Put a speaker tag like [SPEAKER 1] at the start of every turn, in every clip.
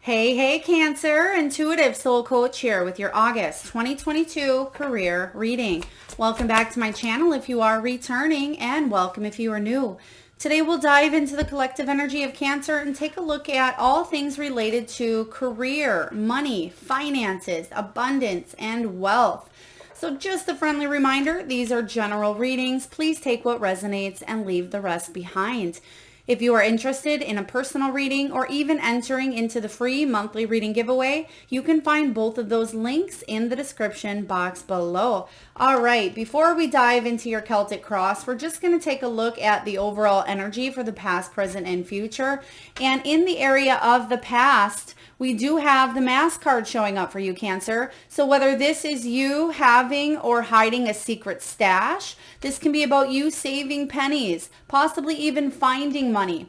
[SPEAKER 1] Hey, Cancer, intuitive soul coach here with your August 2022 career reading. Welcome back to my channel if you are returning, and welcome if you are new. Today we'll dive into the collective energy of Cancer and take a look at all things related to career, money, finances, abundance, and wealth. So just a friendly reminder, these are general readings. Please take what resonates and leave the rest behind. If you are interested in a personal reading or even entering into the free monthly reading giveaway, you can find both of those links in the description box below. All right, before we dive into your Celtic cross, we're just going to take a look at the overall energy for the past, present, and future. And in the area of the past, we do have the Mass card showing up for you, Cancer. So whether this is you having or hiding a secret stash, this can be about you saving pennies, possibly even finding money.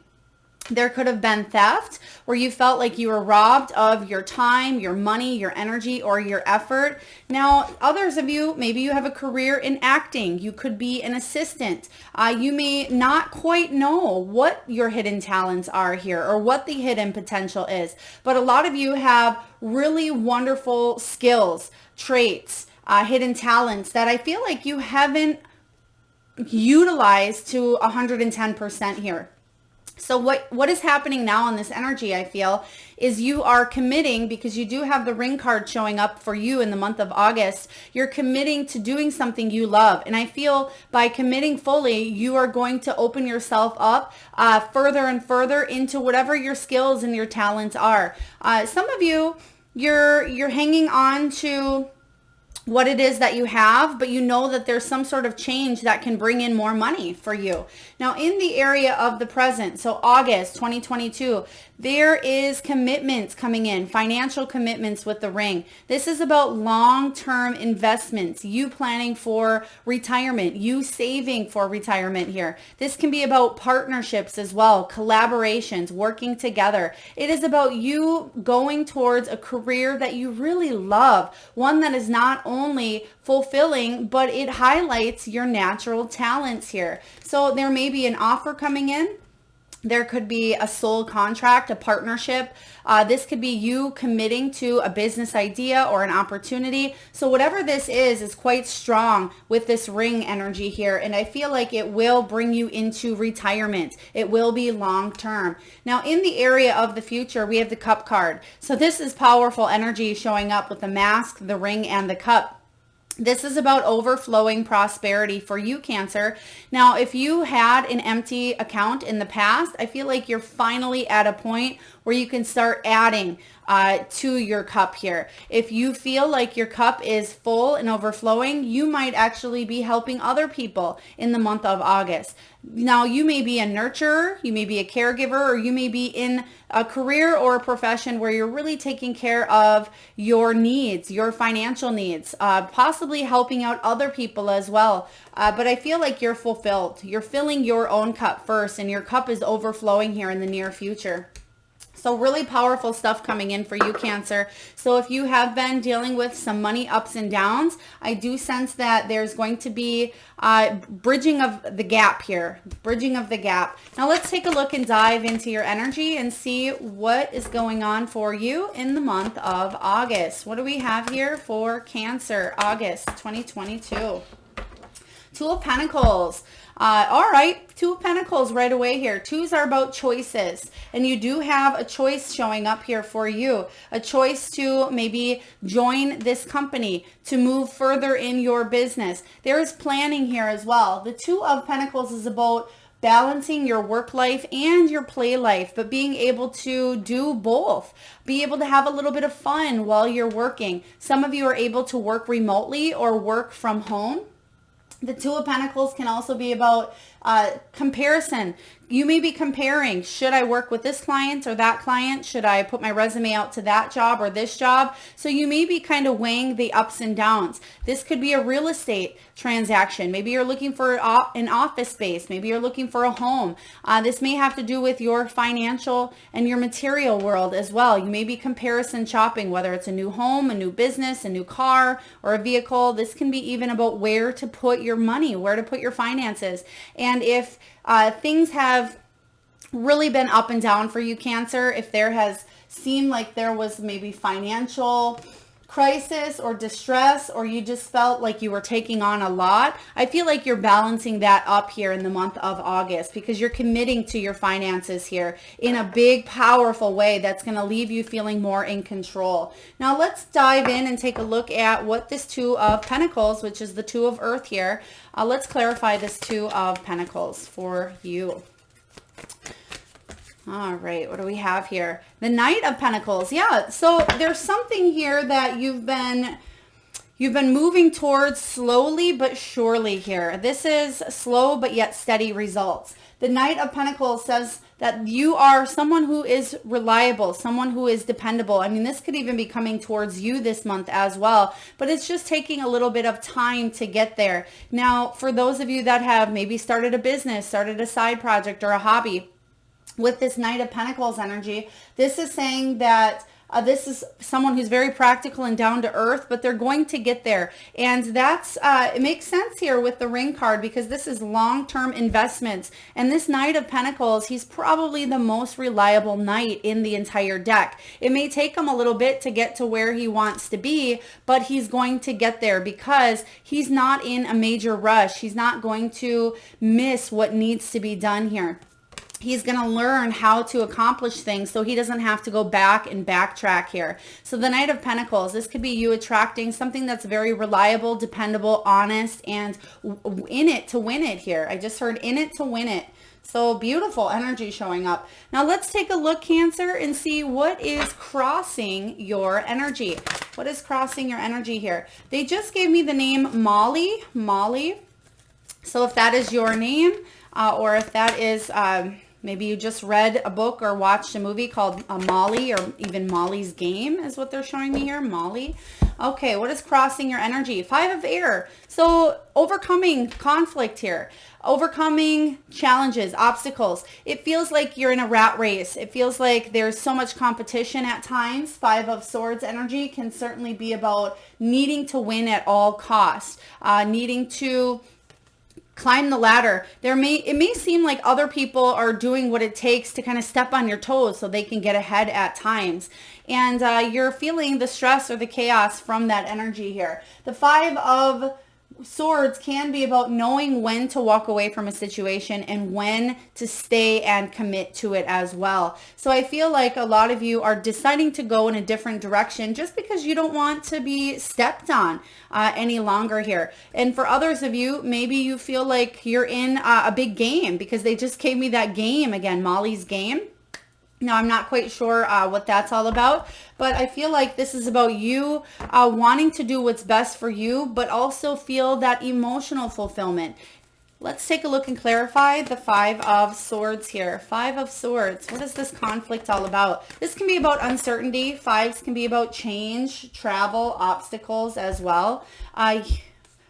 [SPEAKER 1] There could have been theft where you felt like you were robbed of your time, your money, your energy, or your effort. Now, others of you, maybe you have a career in acting. You could be an assistant. You may not quite know what your hidden talents are here or what the hidden potential is. But a lot of you have really wonderful skills, traits, hidden talents that I feel like you haven't utilized to 110% here. So what is happening now on this energy, I feel, is you are committing, because you do have the ring card showing up for you in the month of August. You're committing to doing something you love. And I feel by committing fully, you are going to open yourself up further and further into whatever your skills and your talents are. Some of you, you're hanging on to what it is that you have, but you know that there's some sort of change that can bring in more money for you. Now, in the area of the present, so August 2022, there is commitments coming in, financial commitments with the ring. This is about long-term investments, you planning for retirement, you saving for retirement here. This can be about partnerships as well, collaborations, working together. It is about you going towards a career that you really love, one that is not only fulfilling, but it highlights your natural talents here. So there may be an offer coming in. There could be a soul contract, a partnership. This could be you committing to a business idea or an opportunity. So whatever this is quite strong with this ring energy here. And I feel like it will bring you into retirement. It will be long term. Now, in the area of the future, we have the cup card. So this is powerful energy showing up with the mask, the ring, and the cup. This is about overflowing prosperity for you, Cancer. Now, if you had an empty account in the past, I feel like you're finally at a point where you can start adding to your cup here. If you feel like your cup is full and overflowing, you might actually be helping other people in the month of August. Now, you may be a nurturer, you may be a caregiver, or you may be in a career or a profession where you're really taking care of your needs, your financial needs, possibly helping out other people as well. But I feel like you're fulfilled. You're filling your own cup first, and your cup is overflowing here in the near future. So really powerful stuff coming in for you, Cancer. So if you have been dealing with some money ups and downs, I do sense that there's going to be bridging of the gap here, bridging of the gap. Now let's take a look and dive into your energy and see what is going on for you in the month of August. What do we have here for Cancer, August 2022? Two of Pentacles. All right, Two of Pentacles right away here. Twos are about choices, and you do have a choice showing up here for you. A choice to maybe join this company, to move further in your business. There is planning here as well. The Two of Pentacles is about balancing your work life and your play life, but being able to do both. Be able to have a little bit of fun while you're working. Some of you are able to work remotely or work from home. The Two of Pentacles can also be about comparison. You may be comparing, should I work with this client or that client? Should I put my resume out to that job or this job? So you may be kind of weighing the ups and downs. This could be a real estate transaction. Maybe you're looking for an office space. Maybe you're looking for a home. This may have to do with your financial and your material world as well. You may be comparison shopping, whether it's a new home, a new business, a new car, or a vehicle. This can be even about where to put your money, where to put your finances. And if things have really been up and down for you, Cancer. If there has seemed like there was maybe financial crisis or distress, or you just felt like you were taking on a lot, I feel like you're balancing that up here in the month of August, because you're committing to your finances here in a big, powerful way that's going to leave you feeling more in control. Now let's dive in and take a look at what this Two of Pentacles, which is the Two of Earth here, let's clarify this Two of Pentacles for you. All right, what do we have here? The Knight of Pentacles. Yeah, so there's something here that you've been moving towards slowly but surely here. This is slow but yet steady results. The Knight of Pentacles says that you are someone who is reliable, someone who is dependable. I mean, this could even be coming towards you this month as well, but it's just taking a little bit of time to get there. Now, for those of you that have maybe started a business, started a side project or a hobby, with this Knight of Pentacles energy, this is saying that this is someone who's very practical and down to earth, but they're going to get there. And that's, it makes sense here with the Ring card, because this is long-term investments. And this Knight of Pentacles, he's probably the most reliable knight in the entire deck. It may take him a little bit to get to where he wants to be, but he's going to get there because he's not in a major rush. He's not going to miss what needs to be done here. He's going to learn how to accomplish things so he doesn't have to go back and backtrack here. So the Knight of Pentacles, this could be you attracting something that's very reliable, dependable, honest, and in it to win it here. I just heard in it to win it. So beautiful energy showing up. Now let's take a look, Cancer, and see what is crossing your energy. What is crossing your energy here? They just gave me the name Molly. Molly. So if that is your name, or if that is... maybe you just read a book or watched a movie called Molly, or even Molly's Game is what they're showing me here, Molly. Okay, what is crossing your energy? Five of Air. So overcoming conflict here, overcoming challenges, obstacles. It feels like you're in a rat race. It feels like there's so much competition at times. Five of Swords energy can certainly be about needing to win at all costs, needing to climb the ladder. It may seem like other people are doing what it takes to kind of step on your toes so they can get ahead at times. And you're feeling the stress or the chaos from that energy here. The Five of Swords can be about knowing when to walk away from a situation and when to stay and commit to it as well. So I feel like a lot of you are deciding to go in a different direction just because you don't want to be stepped on any longer here. And for others of you, maybe you feel like you're in a big game, because they just gave me that game again, Molly's Game. Now, I'm not quite sure what that's all about, but I feel like this is about you wanting to do what's best for you, but also feel that emotional fulfillment. Let's take a look and clarify the Five of Swords here. Five of Swords. What is this conflict all about? This can be about uncertainty. Fives can be about change, travel, obstacles as well.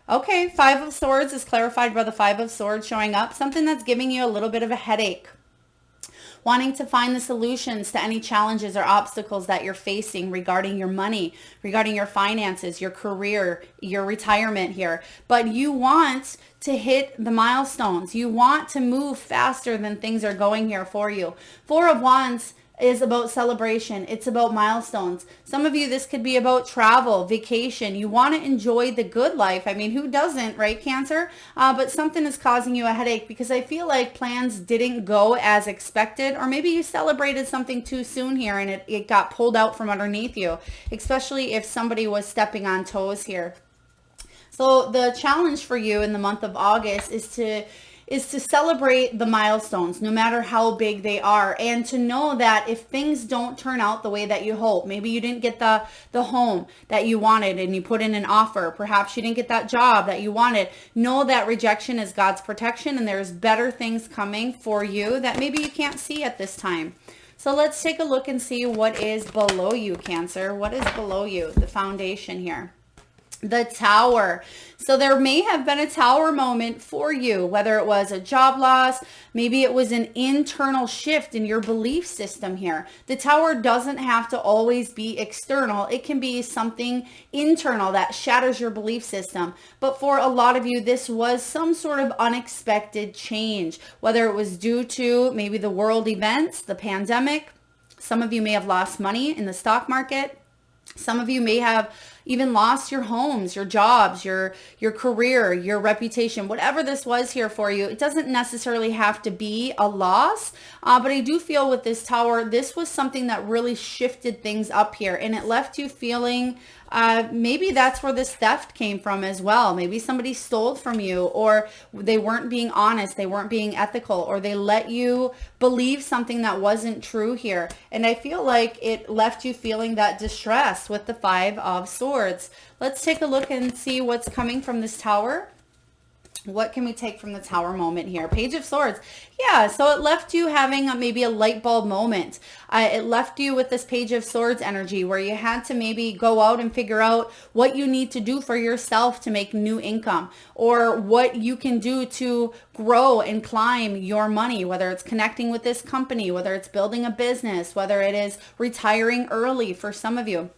[SPEAKER 1] Okay, Five of Swords is clarified by the Five of Swords showing up. Something that's giving you a little bit of a headache. Wanting to find the solutions to any challenges or obstacles that you're facing regarding your money, regarding your finances, your career, your retirement here. But you want to hit the milestones. You want to move faster than things are going here for you. Four of Wands is about celebration. It's about milestones. Some of you, this could be about travel, vacation. You want to enjoy the good life. I mean, who doesn't, right, Cancer? But something is causing you a headache because I feel like plans didn't go as expected, or maybe you celebrated something too soon here and it got pulled out from underneath you, especially if somebody was stepping on toes here. So the challenge for you in the month of August is to celebrate the milestones, no matter how big they are, and to know that if things don't turn out the way that you hope, maybe you didn't get the home that you wanted and you put in an offer, perhaps you didn't get that job that you wanted, know that rejection is God's protection and there's better things coming for you that maybe you can't see at this time. So let's take a look and see what is below you, Cancer. What is below you, the foundation here? The Tower. So there may have been a tower moment for you, whether it was a job loss, maybe it was an internal shift in your belief system here. The Tower doesn't have to always be external. It can be something internal that shatters your belief system. But for a lot of you, this was some sort of unexpected change, whether it was due to maybe the world events, the pandemic. Some of you may have lost money in the stock market. Some of you may have even lost your homes, your jobs, your career, your reputation, whatever this was here for you. It doesn't necessarily have to be a loss, but I do feel with this Tower, this was something that really shifted things up here, and it left you feeling maybe that's where this theft came from as well. Maybe somebody stole from you, or they weren't being honest, they weren't being ethical, or they let you believe something that wasn't true here. And I feel like it left you feeling that distress with the Five of Swords. Let's take a look and see what's coming from this Tower. What can we take from the Tower moment here? Page of Swords. Yeah, so it left you having maybe a light bulb moment. It left you with this Page of Swords energy where you had to maybe go out and figure out what you need to do for yourself to make new income, or what you can do to grow and climb your money, whether it's connecting with this company, whether it's building a business, whether it is retiring early for some of you.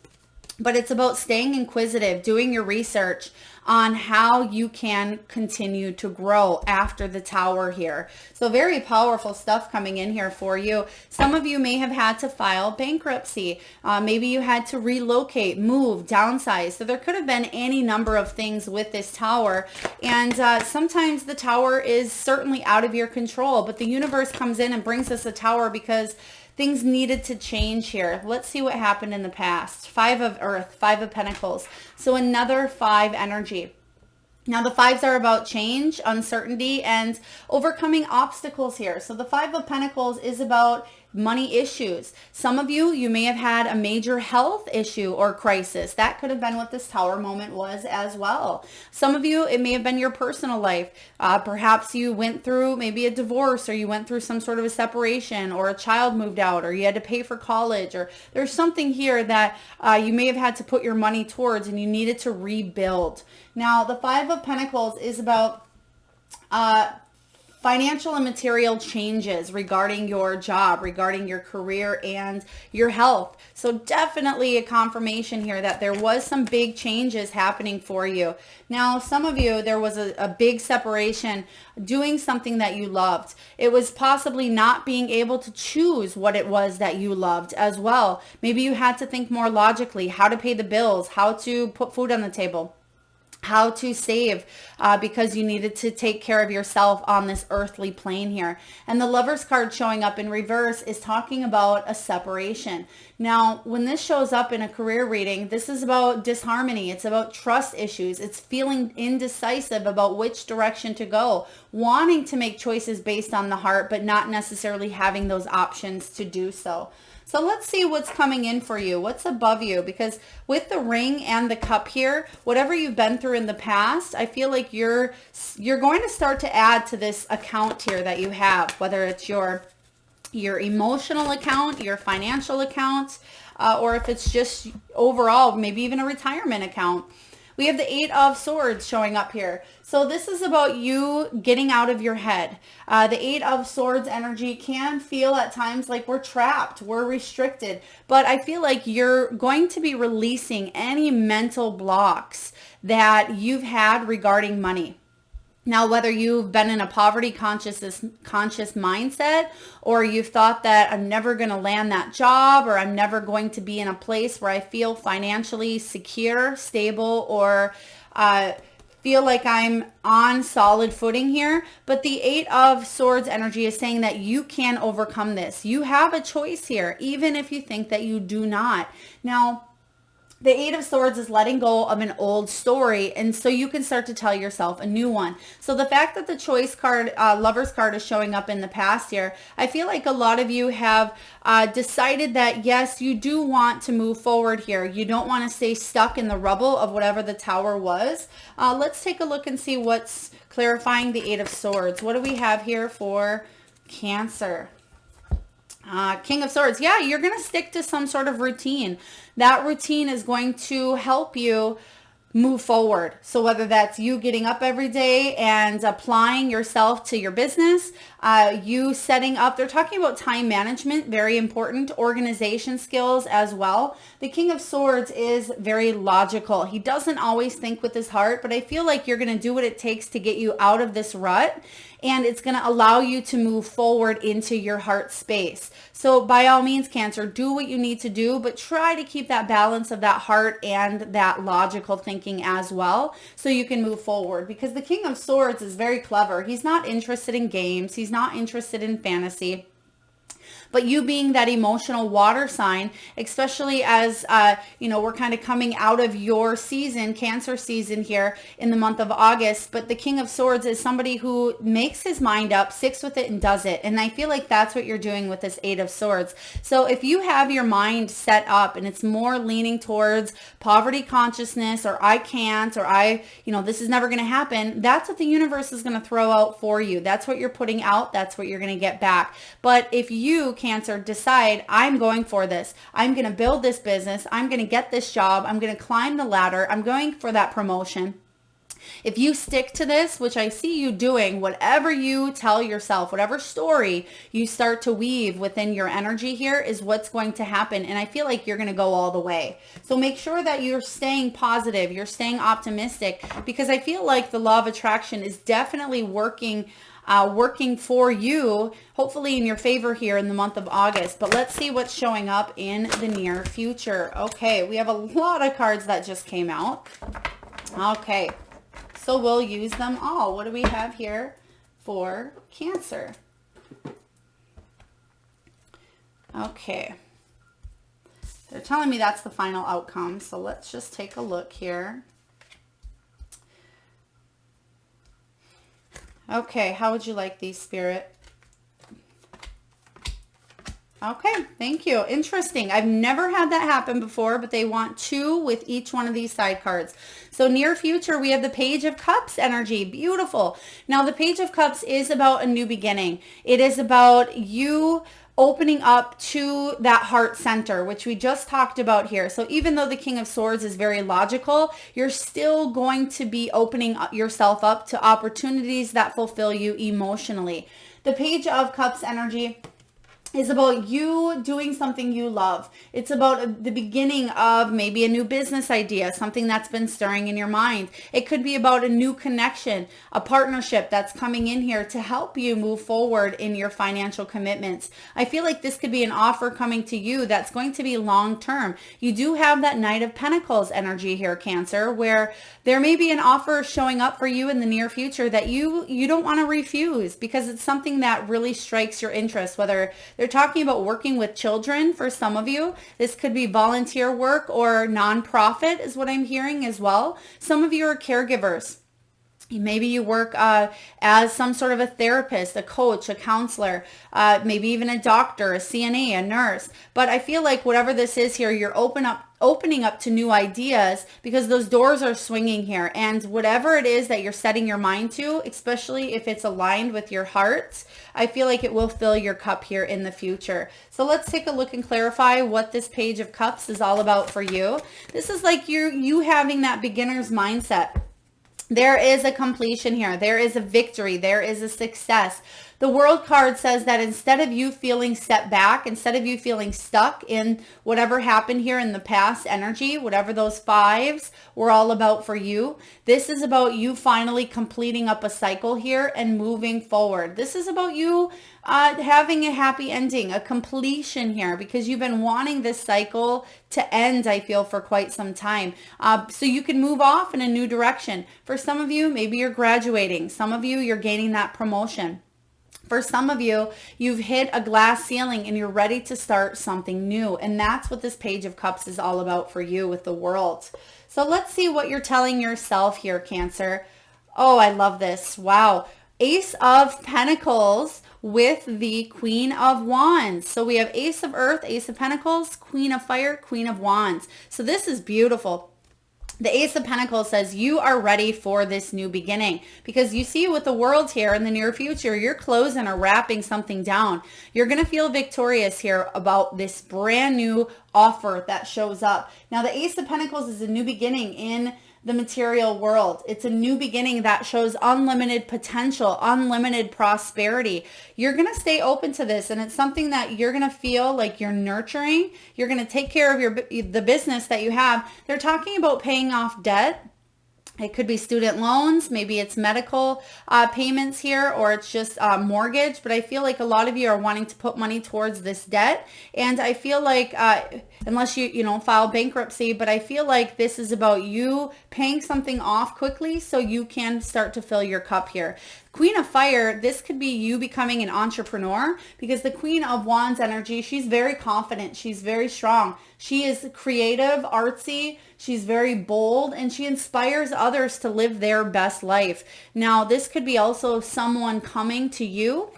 [SPEAKER 1] But it's about staying inquisitive, doing your research on how you can continue to grow after the Tower here. So very powerful stuff coming in here for you. Some of you may have had to file bankruptcy. Maybe you had to relocate, move, downsize. So there could have been any number of things with this Tower. And sometimes the Tower is certainly out of your control, but the universe comes in and brings us a Tower because things needed to change here. Let's see what happened in the past. Five of Earth, Five of Pentacles. So another five energy. Now the fives are about change, uncertainty, and overcoming obstacles here. So the Five of Pentacles is about money issues. Some of you, you may have had a major health issue or crisis. That could have been what this Tower moment was as well. Some of you, it may have been your personal life. Perhaps you went through maybe a divorce, or you went through some sort of a separation, or a child moved out, or you had to pay for college, or there's something here that you may have had to put your money towards and you needed to rebuild. Now, the Five of Pentacles is about financial and material changes regarding your job, regarding your career and your health. So definitely a confirmation here that there was some big changes happening for you. Now, some of you, there was a big separation, doing something that you loved. It was possibly not being able to choose what it was that you loved as well. Maybe you had to think more logically, how to pay the bills, how to put food on the table, how to save, because you needed to take care of yourself on this earthly plane here. And the Lover's card showing up in reverse is talking about a separation. Now, when this shows up in a career reading, this is about disharmony. It's about trust issues. It's feeling indecisive about which direction to go, wanting to make choices based on the heart, but not necessarily having those options to do so. So let's see what's coming in for you. What's above you? Because with the Ring and the Cup here, whatever you've been through in the past, I feel like you're going to start to add to this account here that you have, whether it's your emotional account, your financial account, or if it's just overall, maybe even a retirement account. We have the Eight of Swords showing up here. So this is about you getting out of your head. The Eight of Swords energy can feel at times like we're trapped, we're restricted, but I feel like you're going to be releasing any mental blocks that you've had regarding money. Now, whether you've been in a poverty conscious mindset, or you've thought that I'm never going to land that job, or I'm never going to be in a place where I feel financially secure, stable, or feel like I'm on solid footing here. But the Eight of Swords energy is saying that you can overcome this. You have a choice here, even if you think that you do not. Now, the Eight of Swords is letting go of an old story, and so you can start to tell yourself a new one. So the fact that the Choice card, Lover's card, is showing up in the past here, I feel like a lot of you have decided that, yes, you do want to move forward here. You don't want to stay stuck in the rubble of whatever the Tower was. Let's take a look and see what's clarifying the Eight of Swords. What do we have here for Cancer? King of Swords. Yeah, you're going to stick to some sort of routine. That routine is going to help you move forward. So whether that's you getting up every day and applying yourself to your business, you setting up, they're talking about time management, very important, organization skills as well. The King of Swords is very logical. He doesn't always think with his heart, but I feel like you're going to do what it takes to get you out of this rut, and it's going to allow you to move forward into your heart space. So by all means, Cancer, do what you need to do, but try to keep that balance of that heart and that logical thinking as well, so you can move forward. Because the King of Swords is very clever. He's not interested in games. He's not interested in fantasy. But you being that emotional water sign, especially as, we're kind of coming out of your season, Cancer season here in the month of August. But the King of Swords is somebody who makes his mind up, sticks with it, and does it. And I feel like that's what you're doing with this Eight of Swords. So if you have your mind set up and it's more leaning towards poverty consciousness, or I can't, or this is never going to happen, that's what the universe is going to throw out for you. That's what you're putting out. That's what you're going to get back. But if you, Cancer, decide, I'm going for this, I'm going to build this business, I'm going to get this job, I'm going to climb the ladder, I'm going for that promotion. If you stick to this, which I see you doing, whatever you tell yourself, whatever story you start to weave within your energy here is what's going to happen. And I feel like you're going to go all the way. So make sure that you're staying positive, you're staying optimistic, because I feel like the law of attraction is definitely working for you, hopefully in your favor here in the month of August. But let's see what's showing up in the near future. Okay, we have a lot of cards that just came out. Okay, so we'll use them all. What do we have here for Cancer? Okay, they're telling me that's the final outcome, so let's just take a look here. Okay, how would you like these, Spirit? Okay, thank you. Interesting. I've never had that happen before, but they want 2 with each one of these side cards. So near future, we have the Page of Cups energy. Beautiful. Now, the Page of Cups is about a new beginning. It is about you opening up to that heart center, which we just talked about here. So even though the King of Swords is very logical, you're still going to be opening yourself up to opportunities that fulfill you emotionally. The Page of Cups energy is about you doing something you love. It's about the beginning of maybe a new business idea, something that's been stirring in your mind. It could be about a new connection, a partnership that's coming in here to help you move forward in your financial commitments. I feel like this could be an offer coming to you that's going to be long term. You do have that Knight of Pentacles energy here, Cancer, where there may be an offer showing up for you in the near future that you don't want to refuse, because it's something that really strikes your interest. Whether they're talking about working with children for some of you, this could be volunteer work or nonprofit is what I'm hearing as well. Some of you are caregivers. Maybe you work as some sort of a therapist, a coach, a counselor, maybe even a doctor, a CNA, a nurse. But I feel like whatever this is here, you're opening up to new ideas, because those doors are swinging here. And whatever it is that you're setting your mind to, especially if it's aligned with your heart, I feel like it will fill your cup here in the future. So let's take a look and clarify what this Page of Cups is all about for you. This is like you having that beginner's mindset. There is a completion here. There is a victory. There is a success. The World card says that instead of you feeling set back, instead of you feeling stuck in whatever happened here in the past energy, whatever those 5s were all about for you, this is about you finally completing up a cycle here and moving forward. This is about you having a happy ending, a completion here, because you've been wanting this cycle to end, I feel, for quite some time. So you can move off in a new direction. For some of you, maybe you're graduating. Some of you, you're gaining that promotion. For some of you, you've hit a glass ceiling and you're ready to start something new. And that's what this Page of Cups is all about for you with the World. So let's see what you're telling yourself here, Cancer. Oh, I love this. Wow. Ace of Pentacles with the Queen of Wands. So we have Ace of Earth, Ace of Pentacles, Queen of Fire, Queen of Wands. So this is beautiful. The Ace of Pentacles says you are ready for this new beginning, because you see with the World here in the near future, you're closing or wrapping something down. You're going to feel victorious here about this brand new offer that shows up. Now, the Ace of Pentacles is a new beginning in the material world. It's a new beginning that shows unlimited potential, unlimited prosperity. You're going to stay open to this, and it's something that you're going to feel like you're nurturing. You're going to take care of the business that you have. They're talking about paying off debt. It could be student loans, maybe it's medical payments here, or it's just mortgage. But I feel like a lot of you are wanting to put money towards this debt. And I feel like, unless you file bankruptcy, but I feel like this is about you paying something off quickly so you can start to fill your cup here. Queen of Fire, this could be you becoming an entrepreneur, because the Queen of Wands energy, she's very confident. She's very strong. She is creative, artsy. She's very bold, and she inspires others to live their best life. Now, this could be also someone coming to you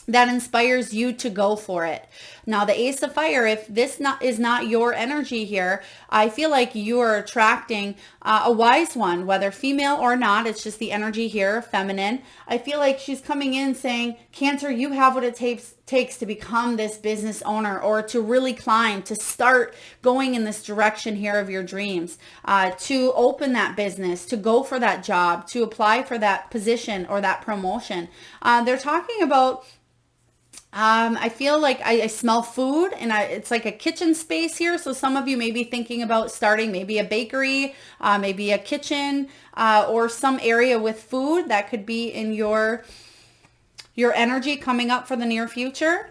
[SPEAKER 1] that inspires you to go for it. Now, the Ace of Fire, if this is not your energy here, I feel like you are attracting a wise one, whether female or not. It's just the energy here, feminine. I feel like she's coming in saying, Cancer, you have what it takes to become this business owner, or to really climb, to start going in this direction here of your dreams, to open that business, to go for that job, to apply for that position or that promotion. They're talking about I feel like I smell food, and it's like a kitchen space here. So some of you may be thinking about starting maybe a bakery, maybe a kitchen, or some area with food that could be in your energy coming up for the near future.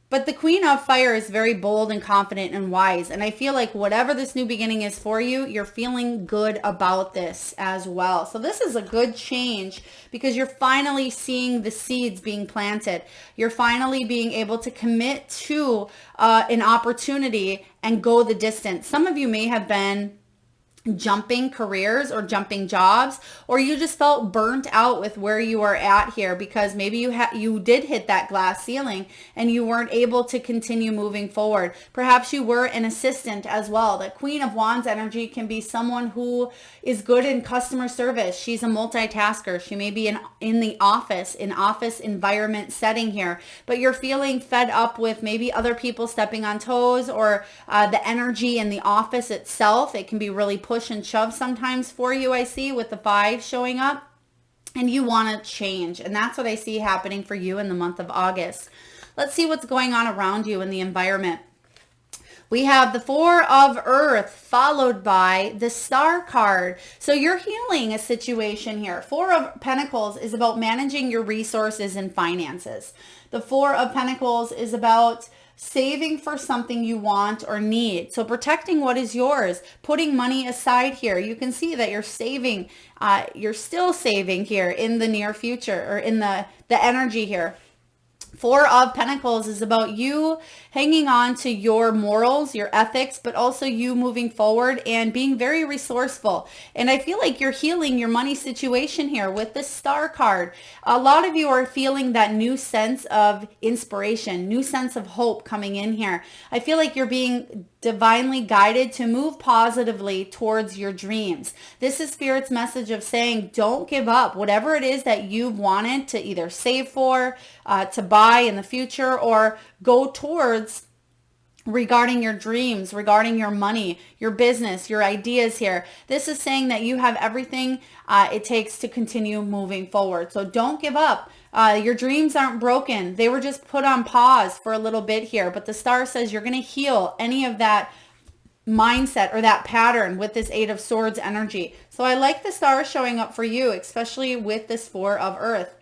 [SPEAKER 1] But the Queen of Fire is very bold and confident and wise. And I feel like whatever this new beginning is for you, you're feeling good about this as well. So this is a good change, because you're finally seeing the seeds being planted. You're finally being able to commit to an opportunity and go the distance. Some of you may have been jumping careers or jumping jobs, or you just felt burnt out with where you are at here, because maybe you did hit that glass ceiling and you weren't able to continue moving forward. Perhaps you were an assistant as well. The Queen of Wands energy can be someone who is good in customer service. She's a multitasker. She may be in the office environment setting here, but you're feeling fed up with maybe other people stepping on toes, or the energy in the office itself. It can be really push and shove sometimes for you, I see, with the 5 showing up, and you want to change. And that's what I see happening for you in the month of August. Let's see what's going on around you in the environment. We have the 4 of Earth followed by the Star card. So you're healing a situation here. 4 of Pentacles is about managing your resources and finances. The 4 of Pentacles is about saving for something you want or need. So protecting what is yours, putting money aside here. You can see that you're saving, you're still saving here in the near future, or in the energy here. 4 of Pentacles is about you hanging on to your morals, your ethics, but also you moving forward and being very resourceful. And I feel like you're healing your money situation here with the Star card. A lot of you are feeling that new sense of inspiration, new sense of hope coming in here. I feel like you're being divinely guided to move positively towards your dreams. This is Spirit's message of saying, don't give up. Whatever it is that you've wanted to either save for, to buy in the future, or go towards regarding your dreams, regarding your money, your business, your ideas here. This is saying that you have everything it takes to continue moving forward. So don't give up. Your dreams aren't broken. They were just put on pause for a little bit here. But the Star says you're going to heal any of that mindset or that pattern with this 8 of Swords energy. So I like the Star showing up for you, especially with this 4 of Earth.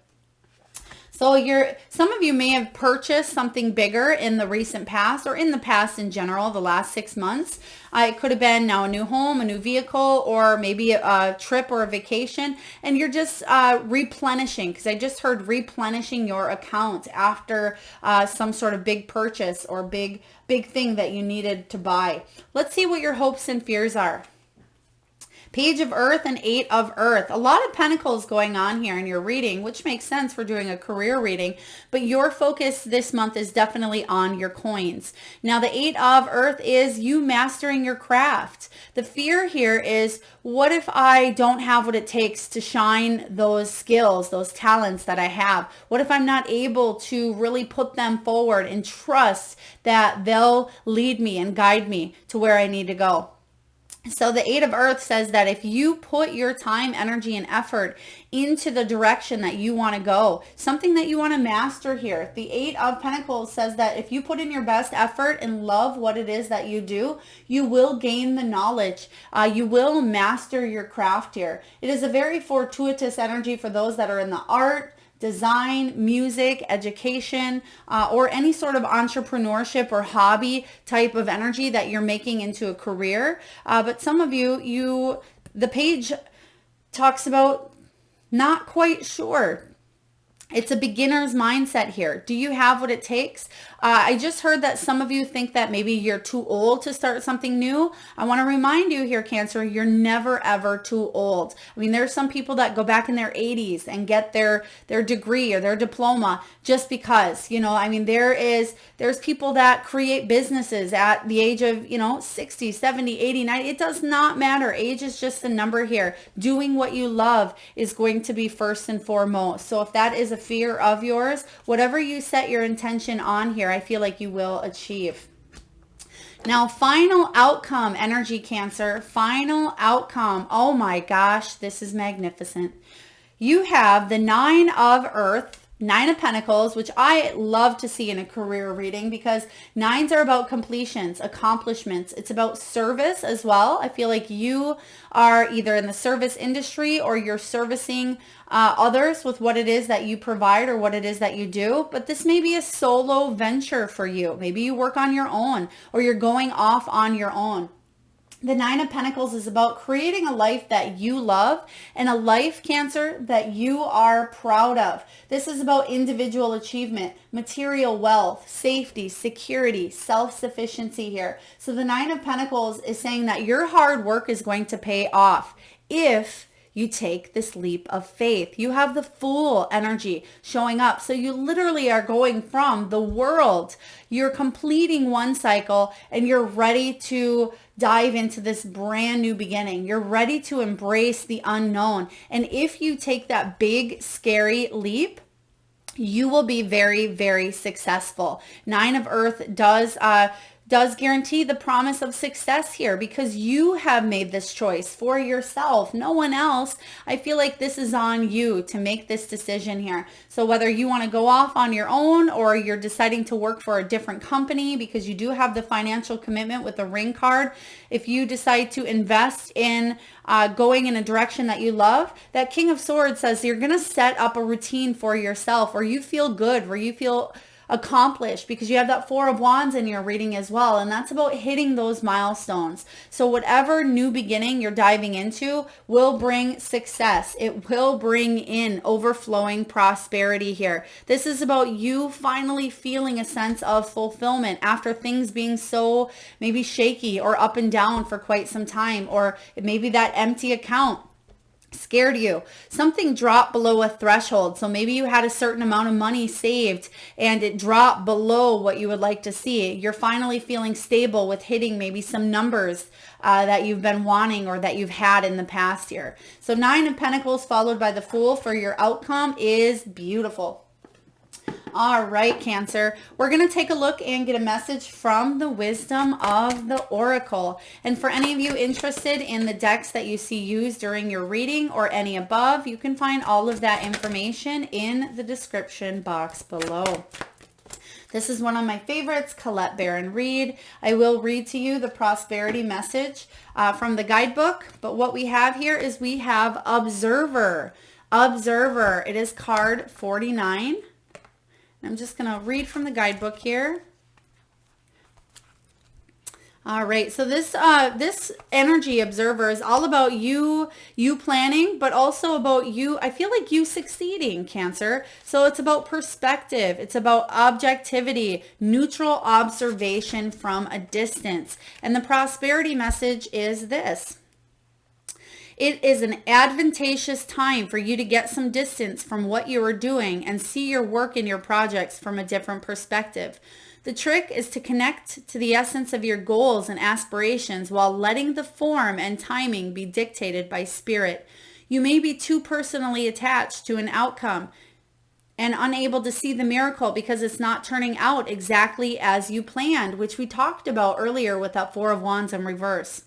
[SPEAKER 1] So some of you may have purchased something bigger in the recent past, or in the past in general, the last 6 months. It could have been now a new home, a new vehicle, or maybe a trip or a vacation. And you're just replenishing, because I just heard replenishing your account after some sort of big purchase or big thing that you needed to buy. Let's see what your hopes and fears are. Page of Earth and 8 of Earth. A lot of Pentacles going on here in your reading, which makes sense for doing a career reading, but your focus this month is definitely on your coins. Now, the 8 of Earth is you mastering your craft. The fear here is, what if I don't have what it takes to shine those skills, those talents that I have? What if I'm not able to really put them forward and trust that they'll lead me and guide me to where I need to go? So the Eight of Earth says that if you put your time, energy, and effort into the direction that you want to go, something that you want to master here. The Eight of Pentacles says that if you put in your best effort and love what it is that you do, you will gain the knowledge. You will master your craft here. It is a very fortuitous energy for those that are in the art, design, music, education, or any sort of entrepreneurship or hobby type of energy that you're making into a career. But some of you, the page talks about not quite sure. It's a beginner's mindset here. Do you have what it takes? I just heard that some of you think that maybe you're too old to start something new. I want to remind you here, Cancer, you're never ever too old. I mean, there's some people that go back in their 80s and get their degree or their diploma just because, I mean, there's people that create businesses at the age of, 60, 70, 80, 90. It does not matter. Age is just a number here. Doing what you love is going to be first and foremost. So if that is a fear of yours, whatever you set your intention on here, I feel like you will achieve. Now, final outcome, energy, Cancer, final outcome. Oh my gosh, this is magnificent. You have the Nine of Earth, Nine of Pentacles, which I love to see in a career reading because nines are about completions, accomplishments. It's about service as well. I feel like you are either in the service industry or you're servicing others with what it is that you provide or what it is that you do. But this may be a solo venture for you. Maybe you work on your own or you're going off on your own. The Nine of Pentacles is about creating a life that you love and a life, Cancer, that you are proud of. This is about individual achievement, material wealth, safety, security, self-sufficiency here. So the Nine of Pentacles is saying that your hard work is going to pay off if you take this leap of faith. You have the Fool energy showing up. So you literally are going from the world. You're completing one cycle and you're ready to dive into this brand new beginning. You're ready to embrace the unknown. And if you take that big, scary leap, you will be very, very successful. Nine of Earth does guarantee the promise of success here because you have made this choice for yourself. No one else. I feel like this is on you to make this decision here. So whether you want to go off on your own or you're deciding to work for a different company because you do have the financial commitment with the Ring card, if you decide to invest in going in a direction that you love, that King of Swords says you're going to set up a routine for yourself where you feel good, where you feel accomplished because you have that Four of Wands in your reading as well. And that's about hitting those milestones. So whatever new beginning you're diving into will bring success. It will bring in overflowing prosperity here. This is about you finally feeling a sense of fulfillment after things being so maybe shaky or up and down for quite some time, or maybe that empty account scared you. Something dropped below a threshold. So maybe you had a certain amount of money saved and it dropped below what you would like to see. You're finally feeling stable with hitting maybe some numbers that you've been wanting or that you've had in the past year. So Nine of Pentacles followed by the Fool for your outcome is beautiful. All right, Cancer, we're going to take a look and get a message from the Wisdom of the Oracle. And for any of you interested in the decks that you see used during your reading or any above, you can find all of that information in the description box below. This is one of my favorites, Colette Baron Reed. I will read to you the prosperity message from the guidebook. But what we have here is we have Observer. Observer. It is card 49. I'm just going to read from the guidebook here. All right, so this energy, Observer, is all about you planning, but also about you, I feel like you succeeding, Cancer. So it's about perspective. It's about objectivity, neutral observation from a distance. And the prosperity message is this. It is an advantageous time for you to get some distance from what you are doing and see your work and your projects from a different perspective. The trick is to connect to the essence of your goals and aspirations while letting the form and timing be dictated by spirit. You may be too personally attached to an outcome and unable to see the miracle because it's not turning out exactly as you planned, which we talked about earlier with that Four of Wands in reverse.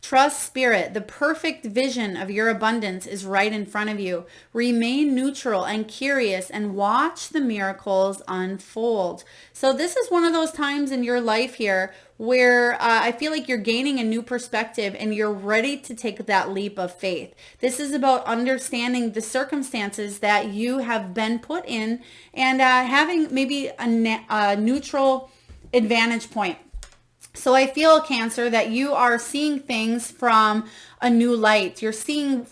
[SPEAKER 1] Trust Spirit. The perfect vision of your abundance is right in front of you. Remain neutral and curious and watch the miracles unfold. So this is one of those times in your life here where I feel like you're gaining a new perspective and you're ready to take that leap of faith. This is about understanding the circumstances that you have been put in and having maybe a neutral advantage point. So I feel, Cancer, that you are seeing things from a new light. You're seeing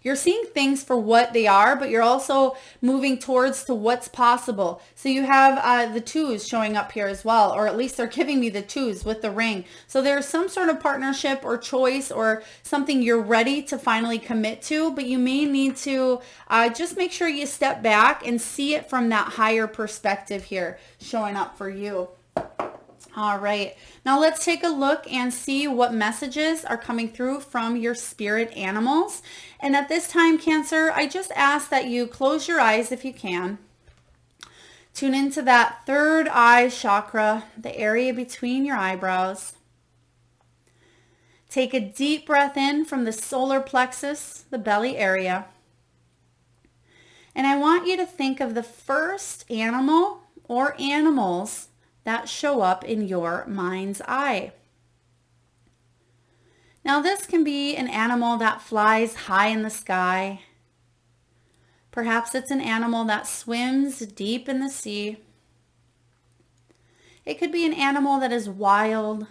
[SPEAKER 1] things for what they are, but you're also moving towards to what's possible. So you have the twos showing up here as well, or at least they're giving me the twos with the ring. So there's some sort of partnership or choice or something you're ready to finally commit to, but you may need to just make sure you step back and see it from that higher perspective here showing up for you. All right, now let's take a look and see what messages are coming through from your spirit animals. And at this time, Cancer, I just ask that you close your eyes if you can. Tune into that third eye chakra, the area between your eyebrows. Take a deep breath in from the solar plexus, the belly area. And I want you to think of the first animal or animals that show up in your mind's eye. Now this can be an animal that flies high in the sky. Perhaps it's an animal that swims deep in the sea. It could be an animal that is wild,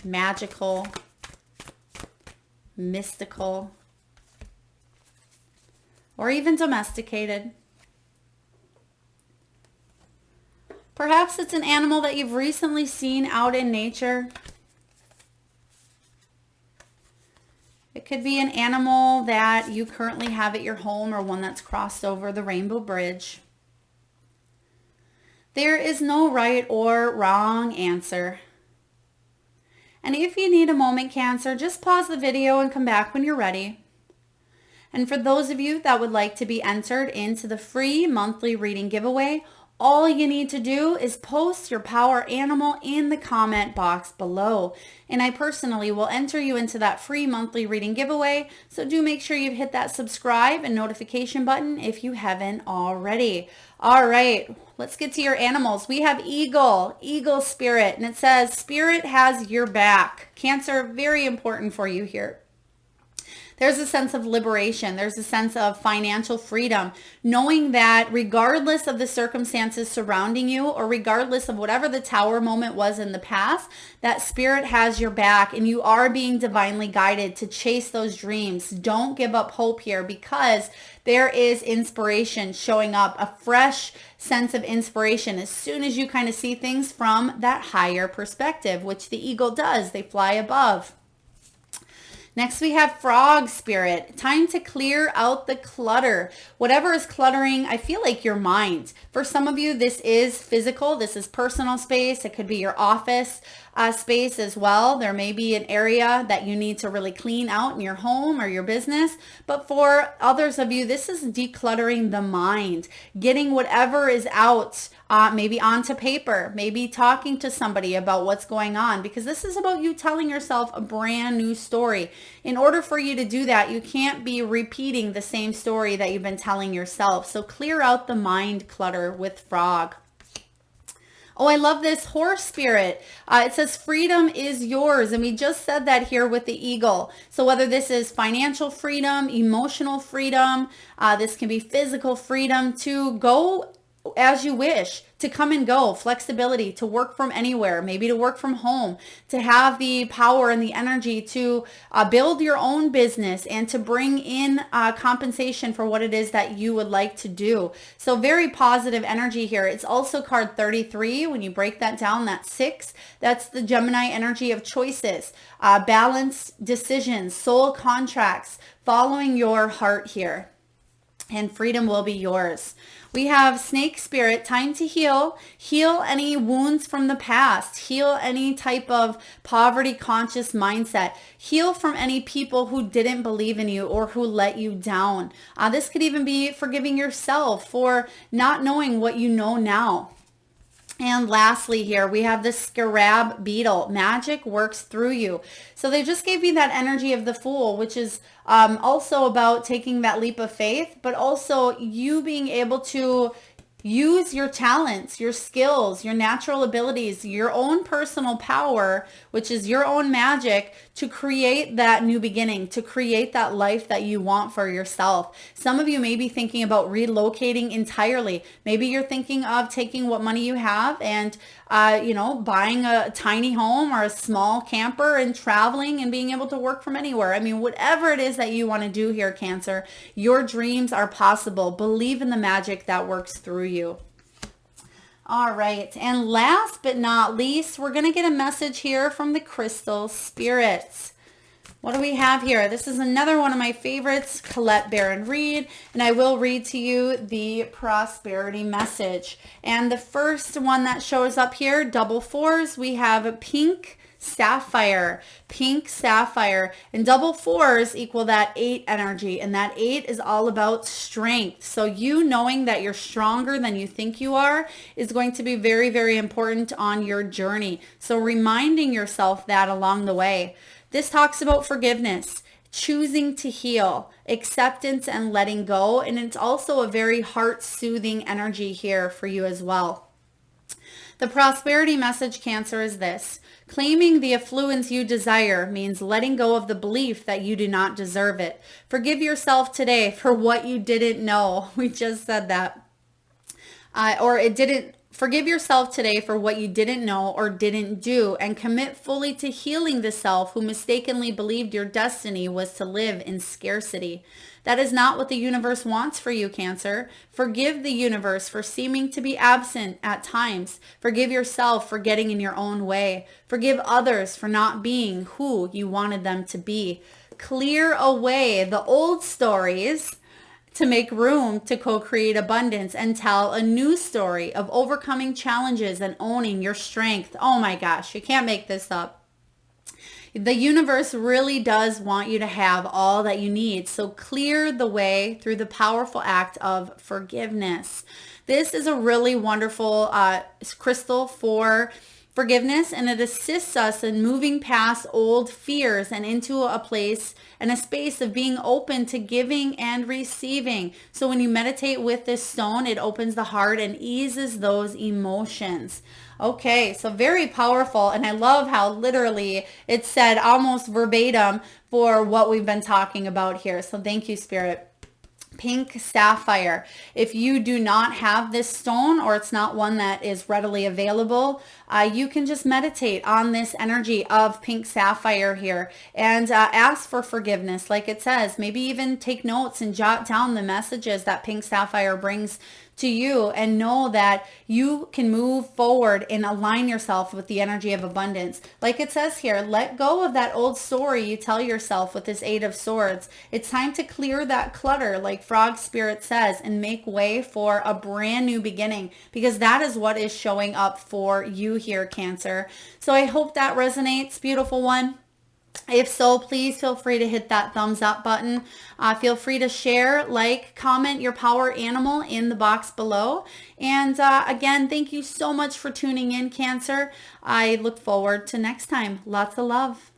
[SPEAKER 1] magical, mystical, or even domesticated. Perhaps it's an animal that you've recently seen out in nature. It could be an animal that you currently have at your home or one that's crossed over the Rainbow Bridge. There is no right or wrong answer. And if you need a moment, Cancer, just pause the video and come back when you're ready. And for those of you that would like to be entered into the free monthly reading giveaway, all you need to do is post your power animal in the comment box below. And I personally will enter you into that free monthly reading giveaway. So do make sure you've hit that subscribe and notification button if you haven't already. All right, let's get to your animals. We have Eagle Spirit, and it says Spirit has your back. Cancer, very important for you here. There's a sense of liberation. There's a sense of financial freedom, knowing that regardless of the circumstances surrounding you or regardless of whatever the tower moment was in the past, that Spirit has your back and you are being divinely guided to chase those dreams. Don't give up hope here because there is inspiration showing up, a fresh sense of inspiration as soon as you kind of see things from that higher perspective, which the eagle does. They fly above. Next, we have Frog Spirit. Time to clear out the clutter. Whatever is cluttering, I feel like your mind. For some of you, this is physical. This is personal space. It could be your office space as well. There may be an area that you need to really clean out in your home or your business. But for others of you, this is decluttering the mind, getting whatever is out maybe onto paper, maybe talking to somebody about what's going on, because this is about you telling yourself a brand new story. In order for you to do that, you can't be repeating the same story that you've been telling yourself. So clear out the mind clutter with Frog. Oh, I love this Horse Spirit. It says freedom is yours. And we just said that here with the eagle. So whether this is financial freedom, emotional freedom, this can be physical freedom to go as you wish, to come and go, flexibility, to work from anywhere, maybe to work from home, to have the power and the energy to build your own business and to bring in compensation for what it is that you would like to do. So very positive energy here. It's also card 33. When you break that down, that's 6. That's the Gemini energy of choices, balanced decisions, soul contracts, following your heart here. And freedom will be yours. We have Snake Spirit, time to heal. Heal any wounds from the past. Heal any type of poverty conscious mindset. Heal from any people who didn't believe in you or who let you down. This could even be forgiving yourself for not knowing what you know now. And lastly here, we have the scarab beetle. Magic works through you. So they just gave me that energy of the Fool, which is also about taking that leap of faith, but also you being able to use your talents, your skills, your natural abilities, your own personal power, which is your own magic, to create that new beginning, to create that life that you want for yourself. Some of you may be thinking about relocating entirely. Maybe you're thinking of taking what money you have and buying a tiny home or a small camper and traveling and being able to work from anywhere. I mean, whatever it is that you want to do here, Cancer, your dreams are possible. Believe in the magic that works through you. All right. And last but not least, we're going to get a message here from the crystal spirits. What do we have here? This is another one of my favorites, Colette Baron Reed, and I will read to you the prosperity message. And the first one that shows up here, double fours, we have pink sapphire, and double fours equal that 8 energy, and that 8 is all about strength. So you knowing that you're stronger than you think you are is going to be very, very important on your journey. So reminding yourself that along the way. This talks about forgiveness, choosing to heal, acceptance, and letting go. And it's also a very heart-soothing energy here for you as well. The prosperity message, Cancer, is this. Claiming the affluence you desire means letting go of the belief that you do not deserve it. Forgive yourself today for what you didn't know. We just said that. Forgive yourself today for what you didn't know or didn't do, and commit fully to healing the self who mistakenly believed your destiny was to live in scarcity. That is not what the universe wants for you, Cancer. Forgive the universe for seeming to be absent at times. Forgive yourself for getting in your own way. Forgive others for not being who you wanted them to be. Clear away the old stories to make room to co-create abundance and tell a new story of overcoming challenges and owning your strength. Oh my gosh, you can't make this up. The universe really does want you to have all that you need. So clear the way through the powerful act of forgiveness. This is a really wonderful crystal for forgiveness, and it assists us in moving past old fears and into a place and a space of being open to giving and receiving. So when you meditate with this stone, it opens the heart and eases those emotions. Okay, so very powerful, and I love how literally it's said almost verbatim for what we've been talking about here. So thank you, Spirit. Pink sapphire. If you do not have this stone, or it's not one that is readily available, you can just meditate on this energy of pink sapphire here and ask for forgiveness. Like it says, maybe even take notes and jot down the messages that pink sapphire brings to you, and know that you can move forward and align yourself with the energy of abundance. Like it says here, let go of that old story you tell yourself with this 8 of Swords. It's time to clear that clutter, like Frog Spirit says, and make way for a brand new beginning, because that is what is showing up for you here, Cancer. So I hope that resonates, beautiful one. If so, please feel free to hit that thumbs up button. Feel free to share, like, comment your power animal in the box below. And again, thank you so much for tuning in, Cancer. I look forward to next time. Lots of love.